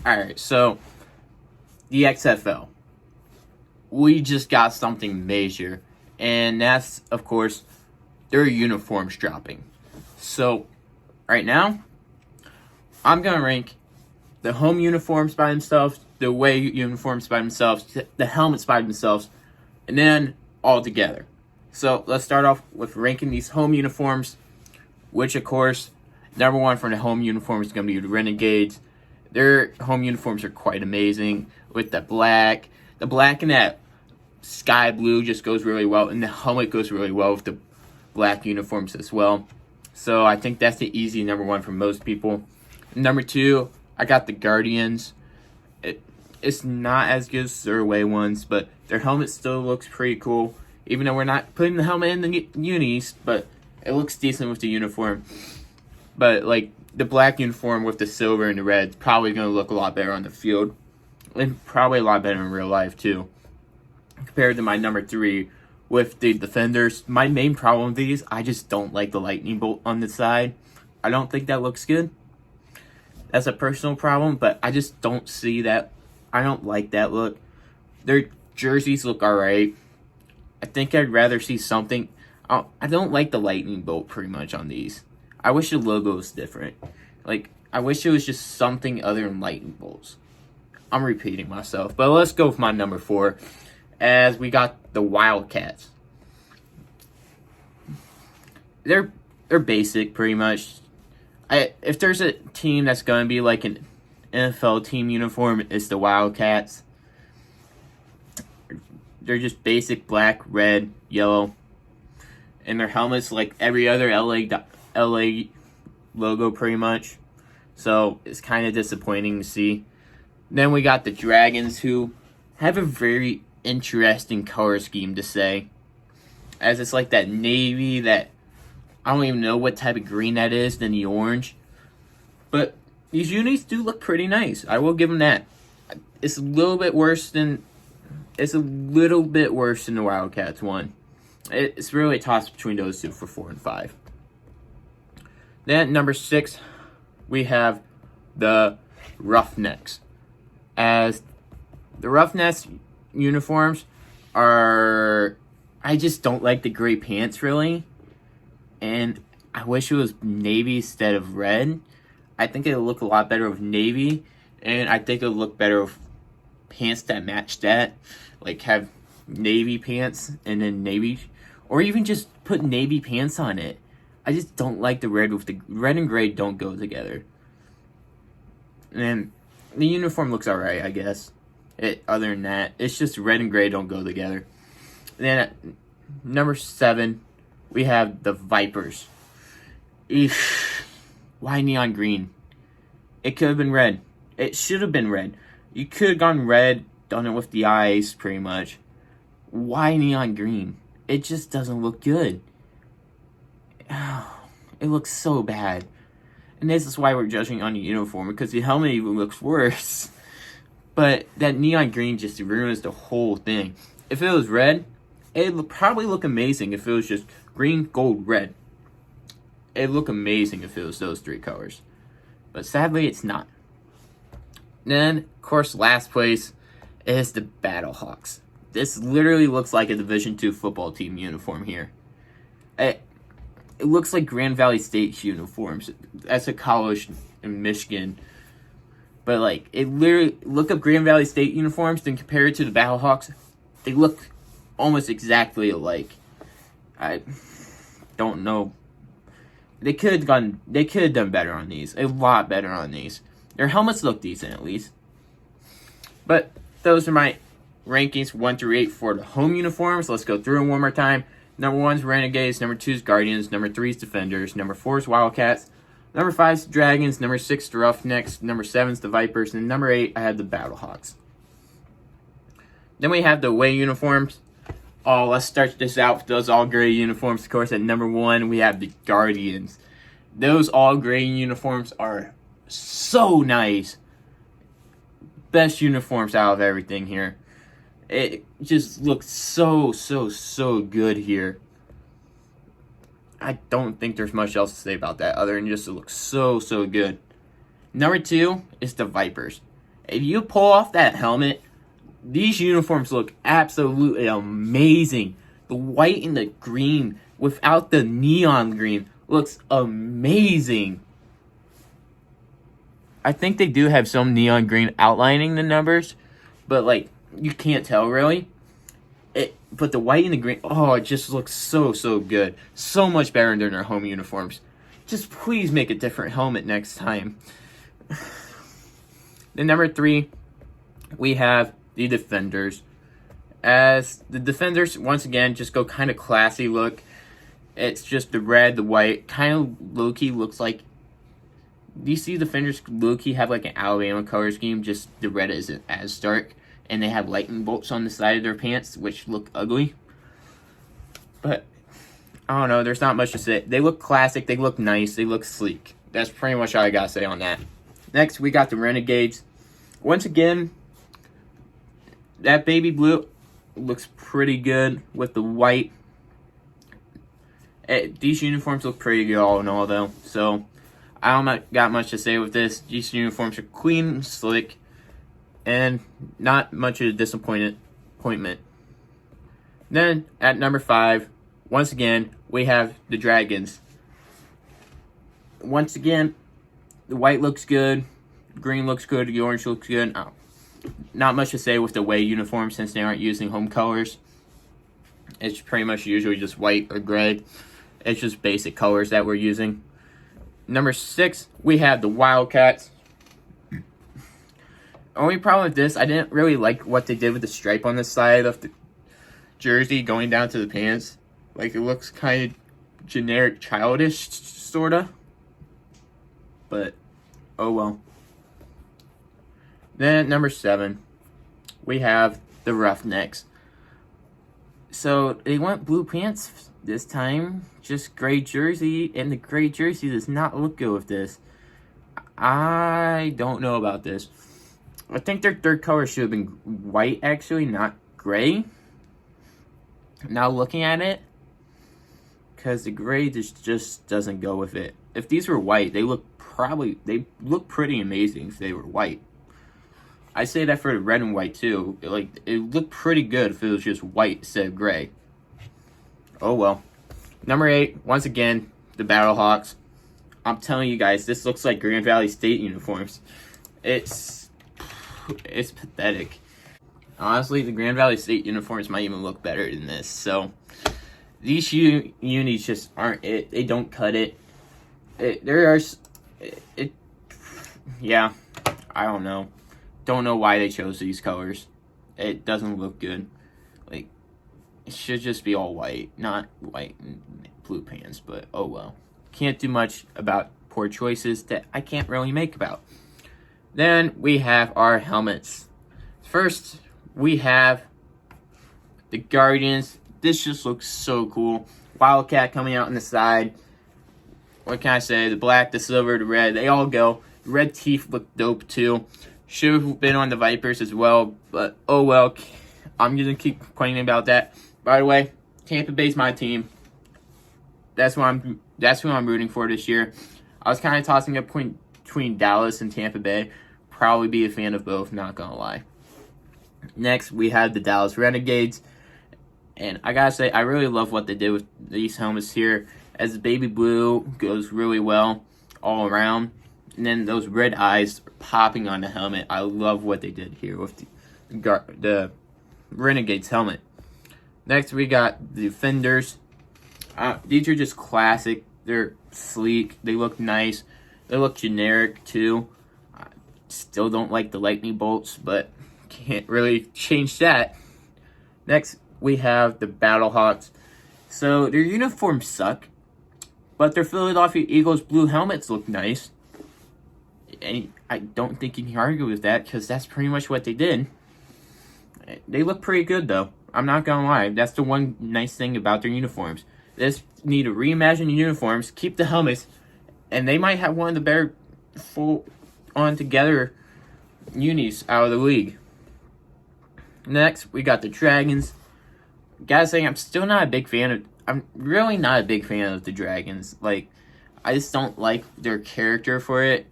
Alright, so the XFL. We just got something major. And that's, of course, their uniforms dropping. So, right now, I'm going to rank the home uniforms by themselves, the away uniforms by themselves, the helmets by themselves, and then all together. So, let's start off with ranking these home uniforms, which, of course, number one for the home uniforms is going to be the Renegades. Their home uniforms are quite amazing with the black. The black and that sky blue just goes really well, and the helmet goes really well with the black uniforms as well. So I think that's the easy number one for most people. Number two, I got the Guardians. It's not as good as their away ones, but their helmet still looks pretty cool. Even though we're not putting the helmet in the unis, but it looks decent with the uniform. But like the black uniform with the silver and the red is probably going to look a lot better on the field. And probably a lot better in real life too. Compared to my number three with the Defenders. My main problem with these, I just don't like the lightning bolt on the side. I don't think that looks good. That's a personal problem, but I just don't see that. I don't like that look. Their jerseys look alright. I think I'd rather see something. I don't like the lightning bolt pretty much on these. I wish the logo was different. Like, I wish it was just something other than lightning bolts. I'm repeating myself, but let's go with my number four. As we got the Wildcats. They're basic pretty much. If there's a team that's going to be like an NFL team uniform, it's the Wildcats. They're just basic black, red, yellow. And their helmets like every other LA logo pretty much. So it's kind of disappointing to see. Then we got the Dragons, who have a very interesting color scheme to say. As it's like that navy, that I don't even know what type of green that is, then the orange. But these unis do look pretty nice. I will give them that. It's a little bit worse than the Wildcats one. It's really a toss between those two for 4 and 5. Then number 6, we have the Roughnecks. As the Roughnecks uniforms are, I just don't like the gray pants really, and I wish it was navy instead of red. I think it would look a lot better with navy, and I think it would look better with pants that match that, like have navy pants and then navy, or even just put navy pants on it. I just don't like the red with the red and gray don't go together. And the uniform looks alright, I guess. Other than that, it's just red and gray don't go together. Then at number 7, we have the Vipers. Why neon green? It could have been red. It should have been red. You could have gone red, done it with the eyes, pretty much. Why neon green? It just doesn't look good. It looks so bad. And this is why we're judging on the uniform, because the helmet even looks worse. But that neon green just ruins the whole thing. If it was red, it would probably look amazing if it was just green, gold, red. It'd look amazing if it was those 3 colors. But sadly, it's not. Then, of course, last place is the Battlehawks. This literally looks like a Division II football team uniform here. It looks like Grand Valley State uniforms. That's a college in Michigan. But, like, it literally, look up Grand Valley State uniforms, then compare it to the Battlehawks. They look almost exactly alike. I don't know. They could have done better on these. A lot better on these. Their helmets look decent, at least. But those are my rankings 1 through 8 for the home uniforms. Let's go through them one more time. Number 1 is Renegades. Number 2 is Guardians. Number 3 is Defenders. Number 4 is Wildcats. Number 5 is Dragons. Number 6 the Roughnecks. Number 7 is the Vipers. And number 8, I had the Battlehawks. Then we have the away uniforms. Oh, let's start this out with those all gray uniforms. Of course, at number 1, we have the Guardians. Those all gray uniforms are so nice. Best uniforms out of everything here. It just looks so good here. I don't think there's much else to say about that other than just it looks so good. Number 2 is the Vipers. If you pull off that helmet, these uniforms look absolutely amazing. The white and the green without the neon green looks amazing. I think they do have some neon green outlining the numbers, but like you can't tell really. But the white and the green, oh, it just looks so good. So much better than their home uniforms. Just please make a different helmet next time. Then number 3, we have the Defenders. As the Defenders, once again, just go kind of classy look. It's just the red, the white, kind of low-key looks like... DC Defenders low-key have like an Alabama color scheme, just the red isn't as dark. And they have lightning bolts on the side of their pants, which look ugly. But, I don't know, there's not much to say. They look classic, they look nice, they look sleek. That's pretty much all I gotta say on that. Next, we got the Renegades. Once again, that baby blue looks pretty good with the white. These uniforms look pretty good all in all, though. So, I don't got much to say with this. These uniforms are clean, slick, and not much of a disappointment. Then, at number 5, once again, we have the Dragons. Once again, the white looks good, green looks good, the orange looks good. Oh, not much to say with the away uniform since they aren't using home colors. It's pretty much usually just white or gray. It's just basic colors that we're using. Number 6, we have the Wildcats. Only problem with this, I didn't really like what they did with the stripe on the side of the jersey going down to the pants. Like, it looks kind of generic, childish, sorta. But, oh well. Then at number 7, we have the Roughnecks. So, they went blue pants this time, just gray jersey, and the gray jersey does not look good with this. I don't know about this. I think their third color should have been white, actually, not gray. Now looking at it, because the gray just doesn't go with it. If these were white, they look pretty amazing if they were white. I say that for the red and white too. Like, it looked pretty good if it was just white instead of gray. Oh well. Number 8, once again, the Battlehawks. I'm telling you guys, this looks like Grand Valley State uniforms. It's pathetic. Honestly, the Grand Valley State uniforms might even look better than this. So, these unis just aren't it. They don't cut it. Yeah, I don't know. Don't know why they chose these colors. It doesn't look good. Like, it should just be all white. Not white and blue pants, but oh well. Can't do much about poor choices that I can't really make about. Then we have our helmets. First, we have the Guardians. This just looks so cool. Wildcat coming out on the side. What can I say? The black, the silver, the red, they all go. The red teeth look dope too. Should have been on the Vipers as well, but oh well. I'm going to keep complaining about that. By the way, Tampa Bay's my team. That's who I'm rooting for this year. I was kind of tossing up between Dallas and Tampa Bay. Probably be a fan of both, not gonna lie. Next, we have the Dallas Renegades. And I gotta say, I really love what they did with these helmets here. As the baby blue goes really well all around. And then those red eyes popping on the helmet. I love what they did here with the Renegades helmet. Next, we got the Defenders. These are just classic. They're sleek. They look nice. They look generic, too. I still don't like the lightning bolts, but can't really change that. Next, we have the Battlehawks. So, their uniforms suck, but their Philadelphia Eagles blue helmets look nice. And I don't think you can argue with that, because that's pretty much what they did. They look pretty good, though. I'm not gonna lie. That's the one nice thing about their uniforms. They just need to reimagine the uniforms, keep the helmets, and they might have one of the better full-on together unis out of the league. Next, we got the Dragons. Gotta say, I'm really not a big fan of the Dragons. Like, I just don't like their character for it.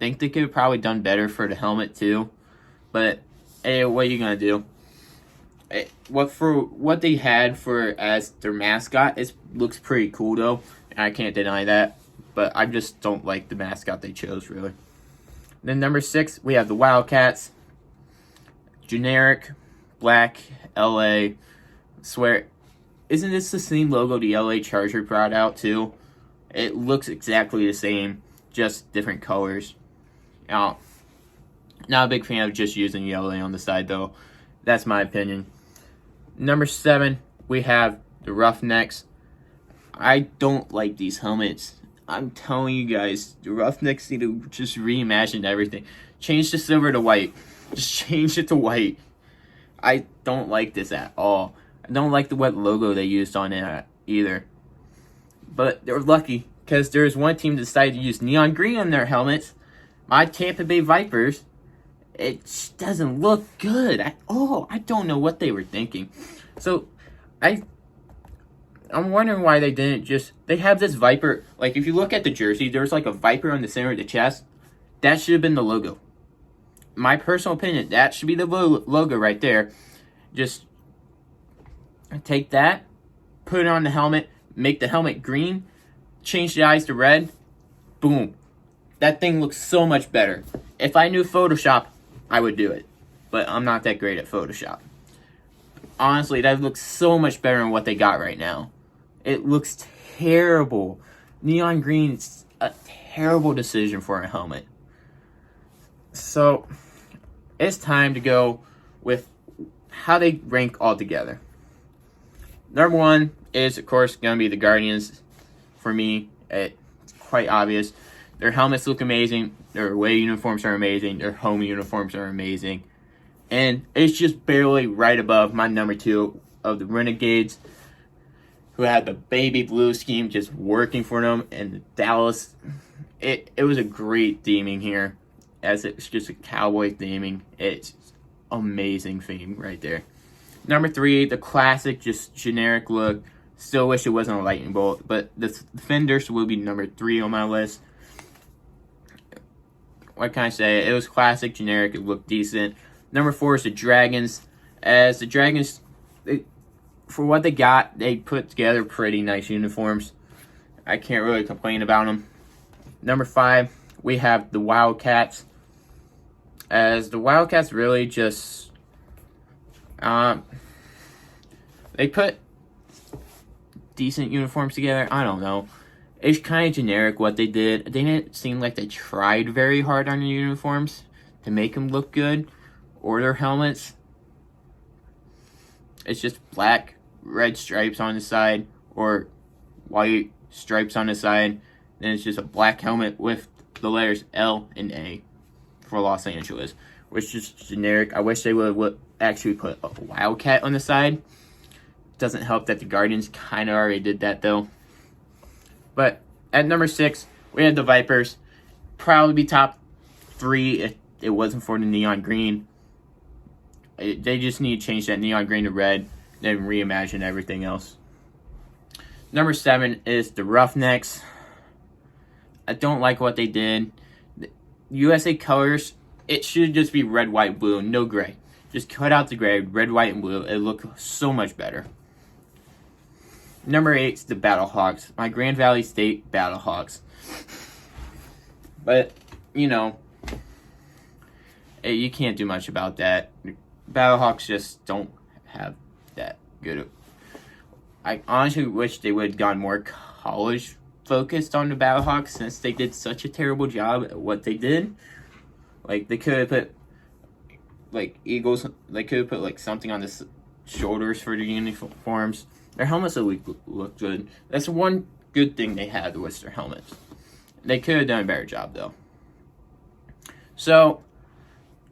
think they could have probably done better for the helmet too. But hey, what are you gonna do? What they had for as their mascot, it looks pretty cool though. I can't deny that. But I just don't like the mascot they chose really. Then number 6, we have the Wildcats. Generic, black, LA. Swear, isn't this the same logo the LA Charger brought out too? It looks exactly the same, just different colors. Now, not a big fan of just using LA on the side though. That's my opinion. Number 7, we have the Roughnecks. I don't like these helmets. I'm telling you guys, the Roughnecks need to just reimagine everything. Change the silver to white. Just change it to white. I don't like this at all. I don't like the what logo they used on it either. But they're lucky, because there's one team that decided to use neon green on their helmets. My Tampa Bay Vipers. It just doesn't look good at all. I don't know what they were thinking. So, I'm wondering why they didn't just... They have this Viper... Like, if you look at the jersey, there's like a Viper on the center of the chest. That should have been the logo. My personal opinion, that should be the logo right there. Just take that, put it on the helmet, make the helmet green, change the eyes to red. Boom. That thing looks so much better. If I knew Photoshop, I would do it. But I'm not that great at Photoshop. Honestly, that looks so much better than what they got right now. It looks terrible. Neon green is a terrible decision for a helmet. So, it's time to go with how they rank all together. Number 1 is, of course, going to be the Guardians. For me, it's quite obvious. Their helmets look amazing. Their away uniforms are amazing. Their home uniforms are amazing. And it's just barely right above my number 2 of the Renegades, who had the baby blue scheme just working for them. And the Dallas, it was a great theming here, as it's just a cowboy theming. It's amazing theme right there. Number 3, the classic, just generic look. Still wish it wasn't a lightning bolt, but the Defenders will be number 3 on my list. What can I say? It was classic, generic, it looked decent. Number 4 is the Dragons. As the Dragons, for what they got, they put together pretty nice uniforms. I can't really complain about them. Number 5, we have the Wildcats. As the Wildcats really just, they put decent uniforms together. I don't know. It's kind of generic what they did. They didn't seem like they tried very hard on the uniforms to make them look good, or their helmets. It's just black, red stripes on the side, or white stripes on the side. Then it's just a black helmet with the letters L and A for Los Angeles, which is generic. I wish they would actually put a Wildcat on the side. Doesn't help that the Guardians kind of already did that though. But at number 6, we had the Vipers. Probably be top 3 if it wasn't for the neon green. They just need to change that neon green to red, then reimagine everything else. Number 7 is the Roughnecks. I don't like what they did. The USA colors, it should just be red, white, blue, no gray. Just cut out the gray, red, white, and blue. It look so much better. Number 8 is the Battlehawks. My Grand Valley State Battlehawks. But, you know, you can't do much about that. Battlehawks just don't have that good. I honestly wish they would have gone more college focused on the Battlehawks, since they did such a terrible job at what they did. Like, they could have put, like, Eagles, they could have put, like, something on the shoulders for the uniforms. Their helmets look good. That's one good thing they had was their helmets. They could have done a better job, though. So,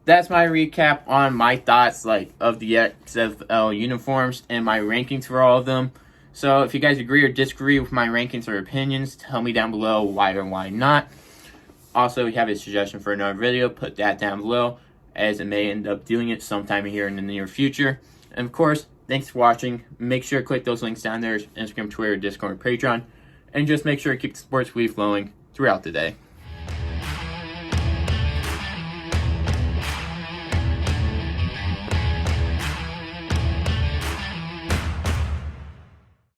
that's my recap on my thoughts, like, of the XFL uniforms and my rankings for all of them. So, if you guys agree or disagree with my rankings or opinions, tell me down below why or why not. Also, if you have a suggestion for another video, put that down below, as it may end up doing it sometime here in the near future. And, of course, thanks for watching. Make sure to click those links down there, Instagram, Twitter, Discord, Patreon. And just make sure to keep the sports week flowing throughout the day.